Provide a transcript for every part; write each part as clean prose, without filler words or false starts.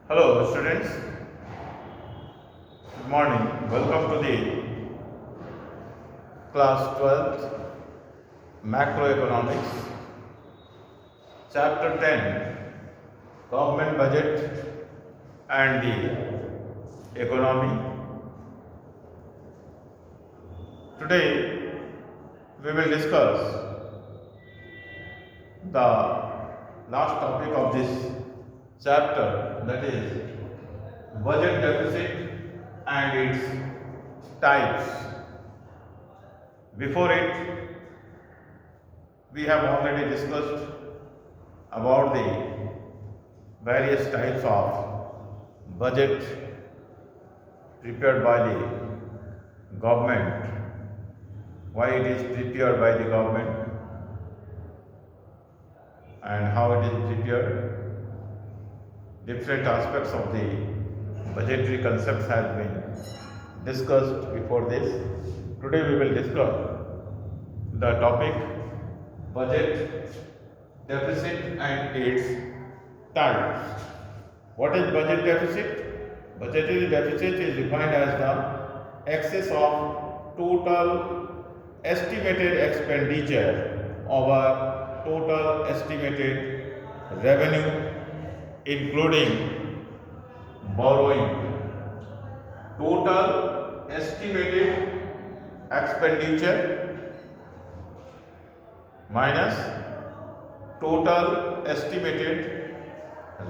Hello students, good morning. Welcome to the class 12th Macroeconomics, chapter 10, Government Budget and the Economy. Today we will discuss the last topic of this chapter, that is budget deficit and its types. Before it, we have already discussed about the various types of budget prepared by the government, why it is prepared by the government and how it is prepared. Different aspects of the budgetary concepts have been discussed before this. Today we will discuss the topic budget deficit and its types. What is budget deficit? Budgetary deficit is defined as the excess of total estimated expenditure over total estimated revenue, including borrowing. Total estimated expenditure minus total estimated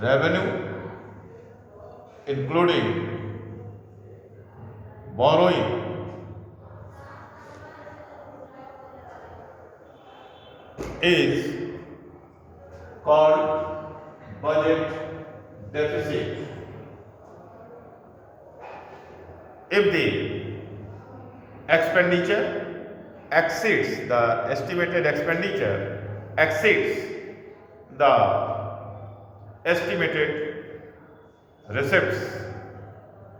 revenue, including borrowing, is called budget deficit. If the expenditure exceeds the estimated expenditure, exceeds the estimated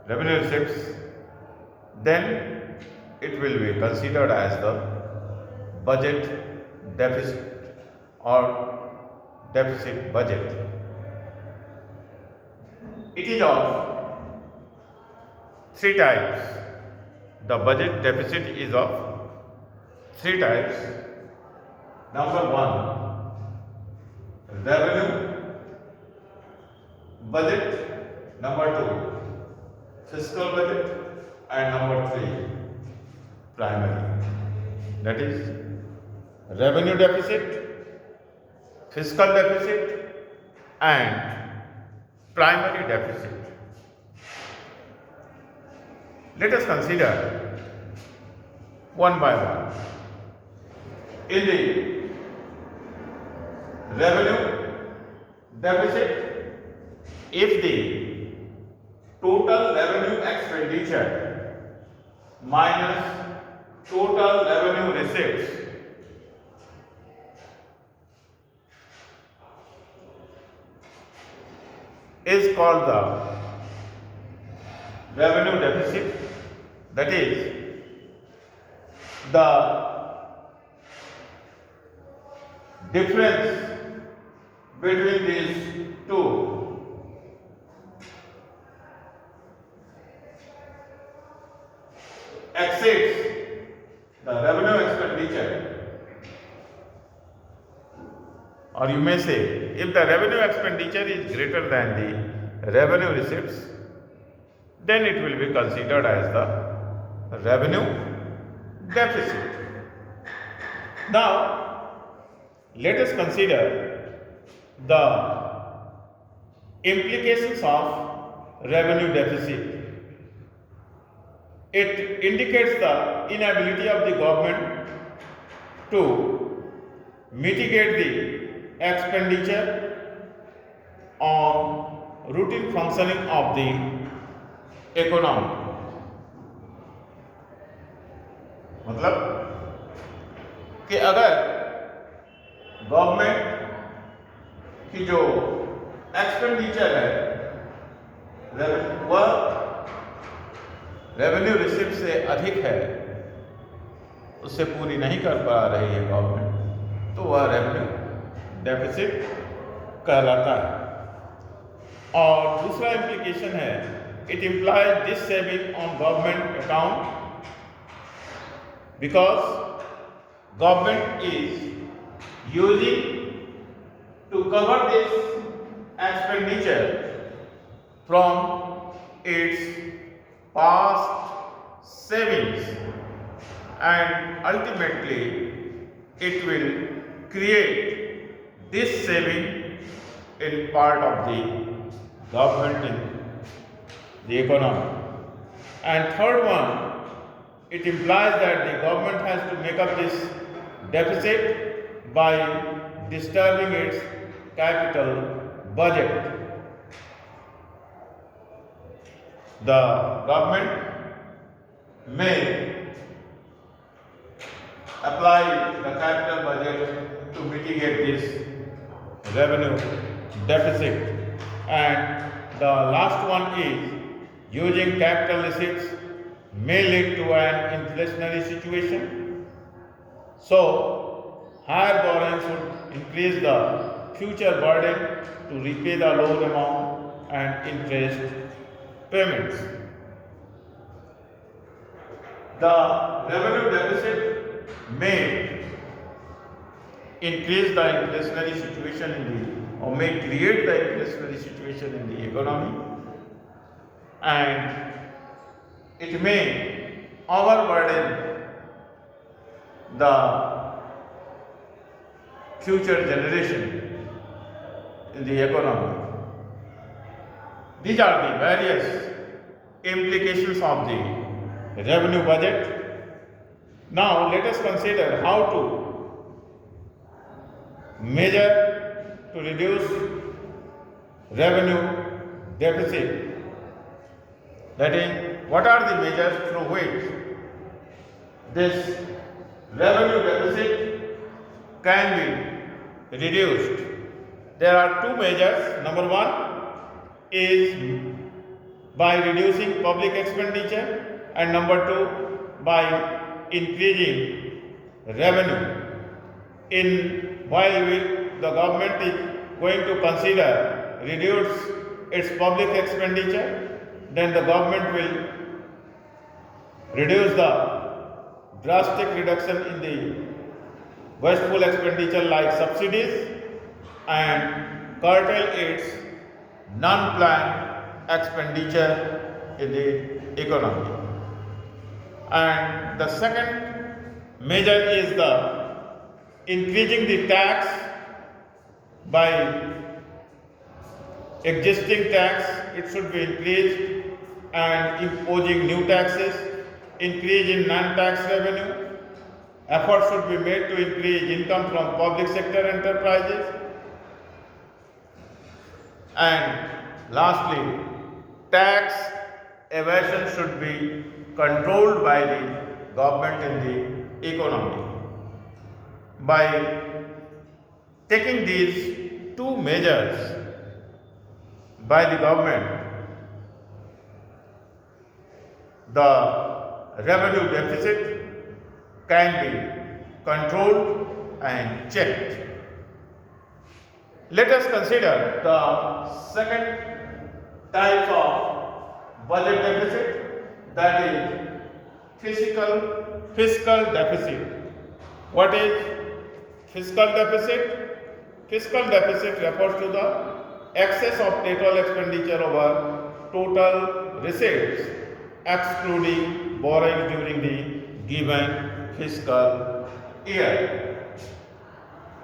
revenue receipts, then it will be considered as the budget deficit or deficit budget. It is of three types. The budget deficit is of three types. Number one, revenue budget. Number two, fiscal budget. And number three, primary. That is revenue deficit, fiscal deficit, and primary deficit. Let us consider one by one. In the revenue deficit, if the total revenue expenditure minus total revenue receipts is called the revenue deficit, that is the difference between these two exceeds the revenue expenditure, or you may say, if the revenue expenditure is greater than the revenue receipts, then it will be considered as the revenue deficit. Now, let us consider the implications of revenue deficit. It indicates the inability of the government to mitigate the expenditure on routine functioning of the economy. मतलब कि अगर government की जो expenditure है वह revenue receipt से अधिक है, उससे पूरी नहीं कर पा रही है गवर्नमेंट, तो वह रेवेन्यू डेफिसिट कहलाता है। और दूसरा इम्प्लीकेशन है, it implies this saving on government account because government is using to cover this expenditure from its past savings, and ultimately it will create this saving in part of the government in the economy. And third one, it implies that the government has to make up this deficit by disturbing its capital budget. The government may apply the capital budget to mitigate this revenue deficit. And the last one is, using capital receipts may lead to an inflationary situation. So, higher borrowing should increase the future burden to repay the loan amount and interest payments. The revenue deficit may increase the inflationary situation or may create the inflationary situation in the economy, and it may overburden the future generation in the economy. These are the various implications of the revenue budget. Now let us consider how to measure to reduce revenue deficit. That is, what are the measures through which this revenue deficit can be reduced? There are two measures. Number one is by reducing public expenditure, and number two by increasing revenue. While the government is going to consider reduce its public expenditure, then the government will reduce the drastic reduction in the wasteful expenditure like subsidies, and curtail its non-planned expenditure in the economy. And the second measure is the increasing the tax by existing tax. It should be increased, and imposing new taxes, increase in non-tax revenue. Efforts should be made to increase income from public sector enterprises. And lastly, tax evasion should be controlled by the government in the economy. By taking these two measures by the government, the revenue deficit can be controlled and checked. Let us consider the second type of budget deficit, that is fiscal deficit. What is fiscal deficit? Fiscal deficit refers to the excess of total expenditure over total receipts, excluding borrowing during the given fiscal year.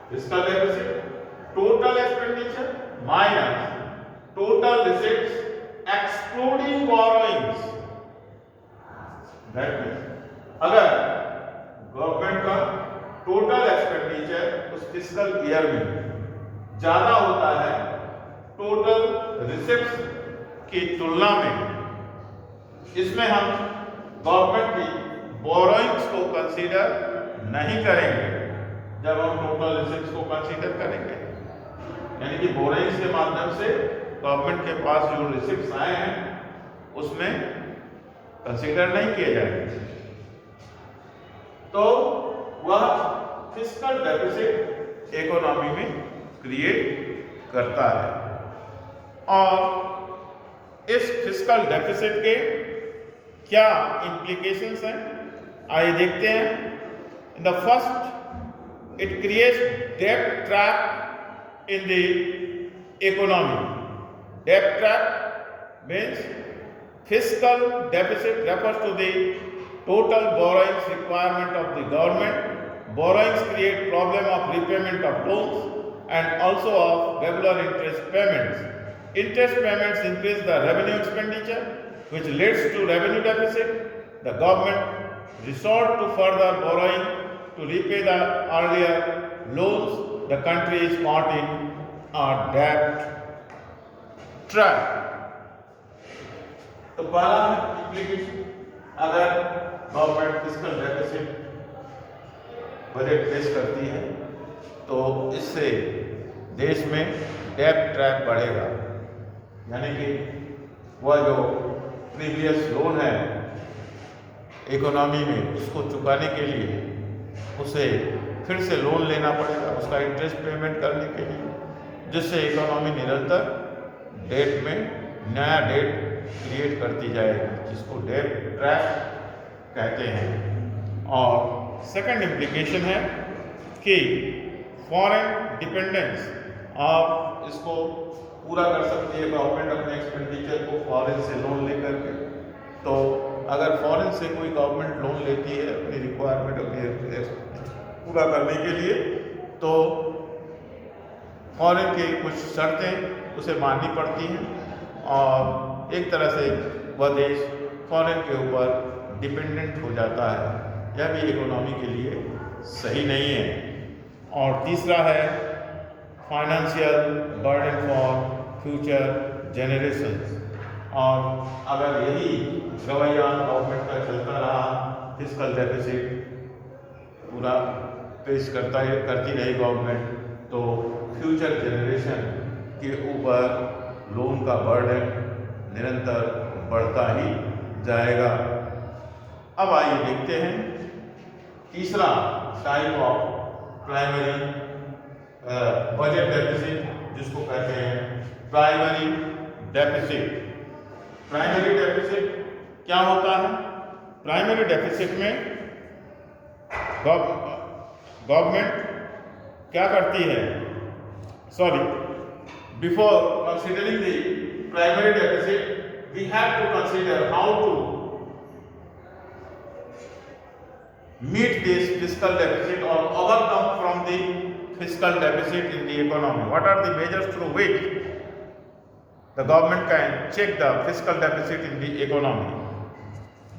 Fiscal deficit, total expenditure minus total receipts excluding borrowings. That means अगर government का total expenditure उस fiscal year में ज्यादा होता है total receipts की तुलना में, इसमें हम गवर्नमेंट की बोरोइंग्स को कंसीडर नहीं करेंगे जब हम टोटल रिसिप्ट्स को कंसीडर करेंगे। यानी कि बोरोइंग्स के माध्यम से गवर्नमेंट के पास जो रिसिप्ट्स आए हैं उसमें कंसीडर नहीं किए जाएंगे, तो वह फिस्कल डेफिसिट इकोनॉमी में क्रिएट करता है। और इस फिस्कल डेफिसिट के क्या implications हैं, आइए देखते हैं। In the first, it creates डेब्ट ट्रैप इन द इकोनॉमी। डेब्ट trap means fiscal deficit refers to the total borrowings requirement of the government. Borrowings create problem of repayment of loans and also of regular interest payments. Interest payments increase the revenue expenditure, which leads to revenue deficit. The government resort to further borrowing to repay the earlier loans. The country is caught in a debt trap. तो पहला implication, अगर government fiscal deficit budget पेश करती है तो इससे देश में डेब्ट ट्रैप बढ़ेगा, यानी कि वह जो प्रीवियस लोन है इकोनॉमी में उसको चुकाने के लिए उसे फिर से लोन लेना पड़ेगा उसका इंटरेस्ट पेमेंट करने के लिए, जिससे इकोनॉमी निरंतर डेट में नया डेट क्रिएट करती जाएगी, जिसको डेब्ट ट्रैप कहते हैं। और सेकंड इम्प्लीकेशन है कि फॉरेन डिपेंडेंस, आप इसको पूरा कर सकती है गवर्नमेंट अपने एक्सपेंडिचर को फॉरेन से लोन लेकर के। तो अगर फॉरेन से कोई गवर्नमेंट लोन लेती है अपनी रिक्वायरमेंट अपनी पूरा करने के लिए, तो फॉरेन की कुछ शर्तें उसे माननी पड़ती हैं और एक तरह से वह देश फॉरेन के ऊपर डिपेंडेंट हो जाता है। यह भी इकोनॉमी के लिए सही नहीं है। और तीसरा है financial burden for future generations. और अगर यही रवैया गवर्नमेंट का चलता रहा, फिस्कल डेफिसिट पूरा पेश करती रही गवर्नमेंट, तो फ्यूचर जनरेशन के ऊपर लोन का बर्डन निरंतर बढ़ता ही जाएगा। अब आइए देखते हैं तीसरा type of primary budget deficit, जिसको कहते हैं प्राइमरी डेफिसिट। प्राइमरी डेफिसिट क्या होता है? प्राइमरी डेफिसिट में गवर्नमेंट क्या करती है? Before considering the primary deficit, we have to consider how to meet this fiscal deficit or overcome from the fiscal deficit in the economy. What are the measures through which the government can check the fiscal deficit in the economy?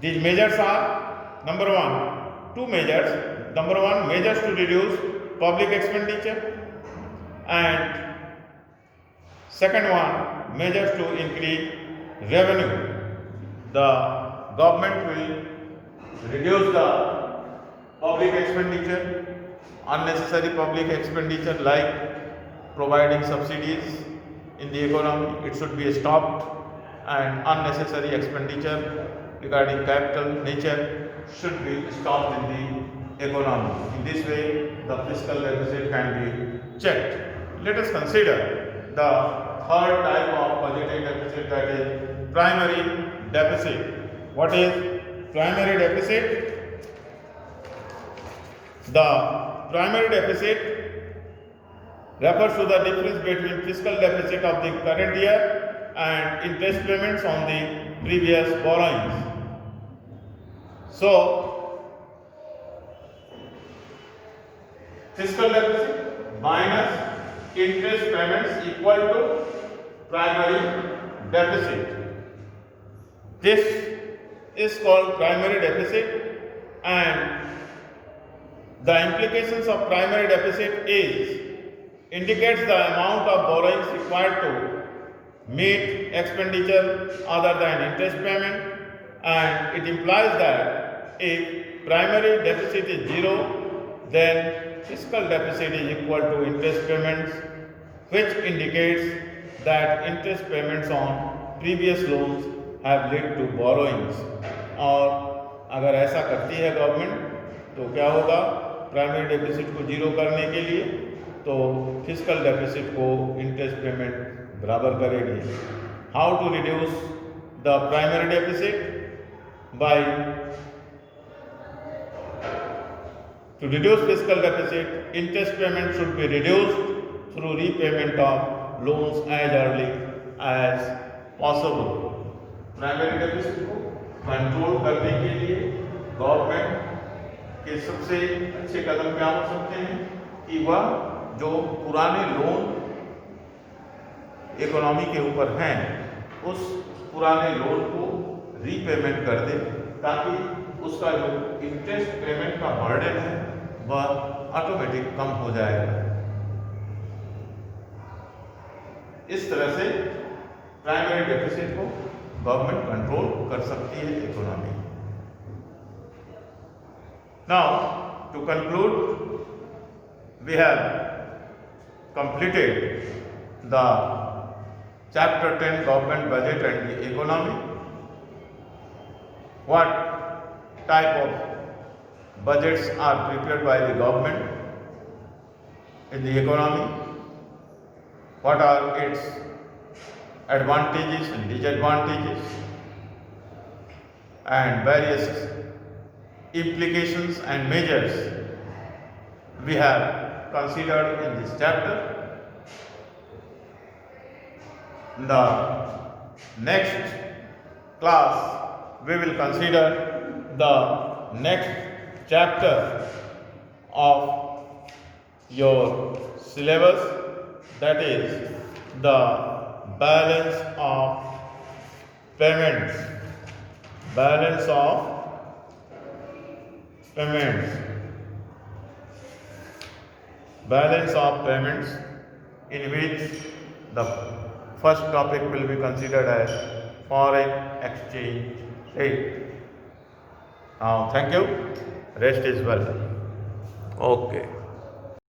These measures are, number one, two measures. Number one, measures to reduce public expenditure, and second one, measures to increase revenue. The government will reduce the public expenditure, unnecessary public expenditure like providing subsidies in the economy. It should be stopped, and unnecessary expenditure regarding capital nature should be stopped in the economy. In this way, the fiscal deficit can be checked. Let us consider the third type of budgetary deficit, that is primary deficit. What is primary deficit? The primary deficit refers to the difference between fiscal deficit of the current year and interest payments on the previous borrowings. So, fiscal deficit minus interest payments equal to primary deficit. This is called primary deficit, and the implications of primary deficit indicates the amount of borrowings required to meet expenditure other than interest payment, and it implies that if primary deficit is zero, then fiscal deficit is equal to interest payments, which indicates that interest payments on previous loans have led to borrowings. और अगर ऐसा करती है government तो क्या होगा? Primary deficit को zero करने के लिए तो फिस्कल डेफिसिट को इंटरेस्ट पेमेंट बराबर करेगी। How to reduce the primary deficit? By to reduce fiscal deficit, interest payment should be reduced through repayment of loans as early as possible. Primary deficit को control करने के लिए government के सबसे अच्छे कदम क्या हो सकते हैं कि वह जो पुराने लोन इकोनॉमी के ऊपर हैं उस पुराने लोन को रीपेमेंट कर दे, ताकि उसका जो इंटरेस्ट पेमेंट का बर्डन है वह ऑटोमेटिक कम हो जाएगा। इस तरह से प्राइमरी डेफिसिट को गवर्नमेंट कंट्रोल कर सकती है economy. Now to conclude, we have completed the chapter 10 government budget and the economy. What type of budgets are prepared by the government in the economy? What are its advantages and disadvantages, and various implications and measures we have considered in this chapter. In the next class, we will consider the next chapter of your syllabus, that is the balance of payments. Balance of payments. Balance of payments, in which the first topic will be considered as foreign exchange rate. Now, thank you. Rest is well. Okay.